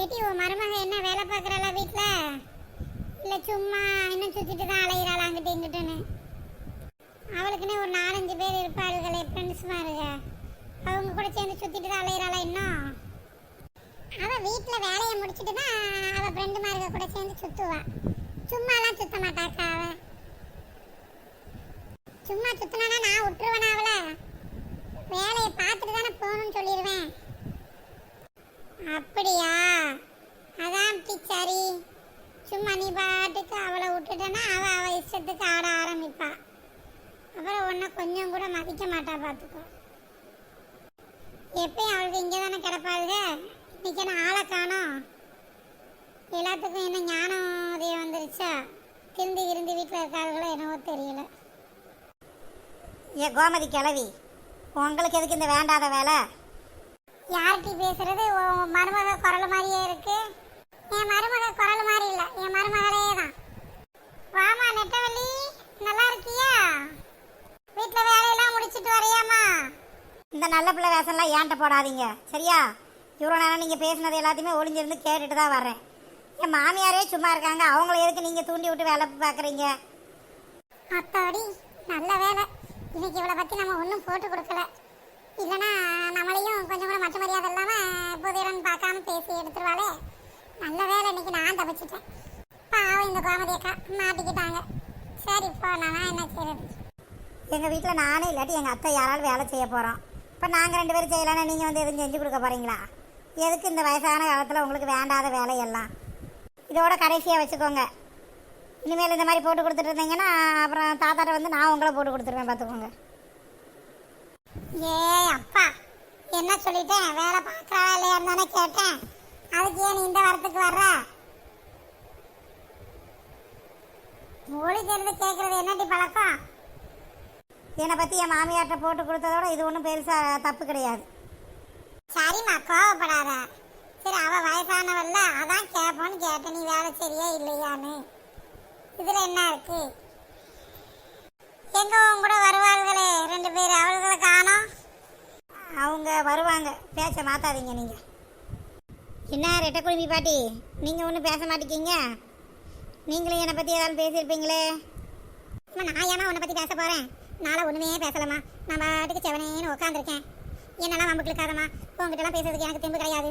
ஏட்டி உன் மருமக என்ன வேலை பார்க்குறாளா வீட்டில்? இல்லை சும்மா இன்னும் சுற்றிட்டு தான் அலையிறாள் அங்கிட்டு இங்கிட்டுன்னு? அவளுக்குன்னே ஒரு 4-5 பேர் இருப்பாளுகளே, ஃப்ரெண்ட்ஸ் மாருங்க. அவங்க கூட சேர்ந்து சுற்றிட்டு தான் அலையிறாளா இன்னும்? அவள் வீட்டில் வேலையை முடிச்சுட்டு தான் அவள் ஃப்ரெண்டு மாருக கூட சேர்ந்து சுற்றுவா. சும்மாலாம் சுத்த மாட்டாக்கா அவள். சும்மா சுற்றினா நான் விட்டுருவேனா அவளை? வேலையை பார்த்துட்டு தானே போகணும்னு சொல்லிடுவேன். அப்படியா? அதான் சரி. சும்மா நீ பாட்டுக்கு அவளை விட்டுட்டேன்னா அவள் இஷ்டத்துக்கு ஆட ஆரம்பிப்பா. அப்புறம் ஒன்றை கொஞ்சம் கூட மதிக்க மாட்டா, பார்த்துக்கோ. எப்பயும் அவளுக்கு இங்கே தானே கிடப்பாளுங்க. இன்னைக்கு என்ன ஆளை காணோம்? எல்லாத்துக்கும் என்ன ஞானம் உதயம் வந்துருச்சா? திருந்தி இருந்து வீட்டில் இருக்காளுகளோ என்னவோ தெரியல. ஏ கோமதி கிளவி, உங்களுக்கு எதுக்கு இந்த வேண்டாத வேலை? யார்கிட்ட பேசுறது? மருமக குரல் மாதிரியே இருக்கு. என் மருமக குரல் மாதிரி இல்லை, என் மருமகளே தான். வாமா நெட்டவள்ளி, நல்லா இருக்கியா? வீட்டில் வேலையெல்லாம் முடிச்சிட்டு வரையாமா? இந்த நல்ல பிள்ளை வேஷம்லாம் ஏன்ட்ட போடாதீங்க, சரியா? இவ்வளோ நேரம் நீங்கள் பேசினது எல்லாத்தையுமே ஒளிஞ்சிருந்து கேட்டுட்டு தான் வர்றேன். என் மாமியாரே சும்மா இருக்காங்க, அவங்கள எதுக்கு நீங்கள் தூண்டி விட்டு வேலை பார்க்குறீங்க? அத்தாடி, நல்ல வேலை. இன்னைக்கு இவளை பற்றி நம்ம ஒன்றும் போட்டு கொடுக்கல. இல்லைன்னா நம்மளையும் கொஞ்சம் கூட மற்ற மரியாதை இல்லாமல் புதிரன்னு பார்க்காம பேசி எடுத்துருவாளே. நல்ல வேலை, இன்னைக்கு நான் தப்பிச்சிட்டேன். பாவம் இந்த கோமதி அக்கா மாட்டிக்கிட்டாங்க. சரி போனா என்ன செய்யறது? எங்கள் வீட்டில் நானே இல்லாட்டி எங்கள் அத்தை யாராலும் வேலை செய்ய போகிறோம். இப்போ நாங்கள் 2 பேரும் செய்யலான்னா நீங்கள் வந்து எதுவும் செஞ்சு கொடுக்க போகிறீங்களா? எதுக்கு இந்த வயசான காலத்தில் உங்களுக்கு வேண்டாத வேலையெல்லாம்? இதோட கடைசியாக வச்சுக்கோங்க. இனிமேல் இந்த மாதிரி போட்டு கொடுத்துட்டு இருந்தீங்கன்னா அப்புறம் தாத்தாட்ட வந்து நான் உங்களை போட்டு கொடுத்துருவேன், பார்த்துக்கோங்க. ஏ அப்பா, என்ன சொல்லிட்டேன்? வேலை பார்க்கறா இல்லையான்னு தானே கேட்டேன். அதுக்கு ஏன் நீ இந்த வாரத்துக்கு வர்ற? மொழி தெரிந்து கேட்கறது என்னடி பழக்கம்? என்னை பற்றி என் மாமியார்கிட்ட போட்டு கொடுத்ததோட இது ஒன்றும் பெருசாக தப்பு கிடையாது. சரிம்மா, கோவப்படாத. சரி, அவள் வயசானவல்ல, அதான் கேட்போன்னு கேட்டேன். நீ வேலை சரியா இல்லையான்னு. இதில் என்ன இருக்கு? எங்க உன் கூட வருவார்களே 2 பேர், அவர்களை காணோம். அவங்க வருவாங்க, பேச மாற்றாதீங்க நீங்கள். என்ன ரெட்டை குழுமி பாட்டி, நீங்கள் ஒன்றும் பேச மாட்டேங்கிங்க? நீங்களும் என்னை பற்றி ஏதாவது பேசியிருப்பீங்களே. நான் ஏமா உன்னை பற்றி பேச போகிறேன்? நாளை ஒன்றுமே பேசலாமா? நான் பாட்டுக்கு செவனேன்னு உட்காந்துருக்கேன். என்னெல்லாம் வம்புக்கு இருக்காதம்மா. உங்ககிட்டலாம் பேசுறதுக்கு எனக்கு தெம்பு கிடையாது.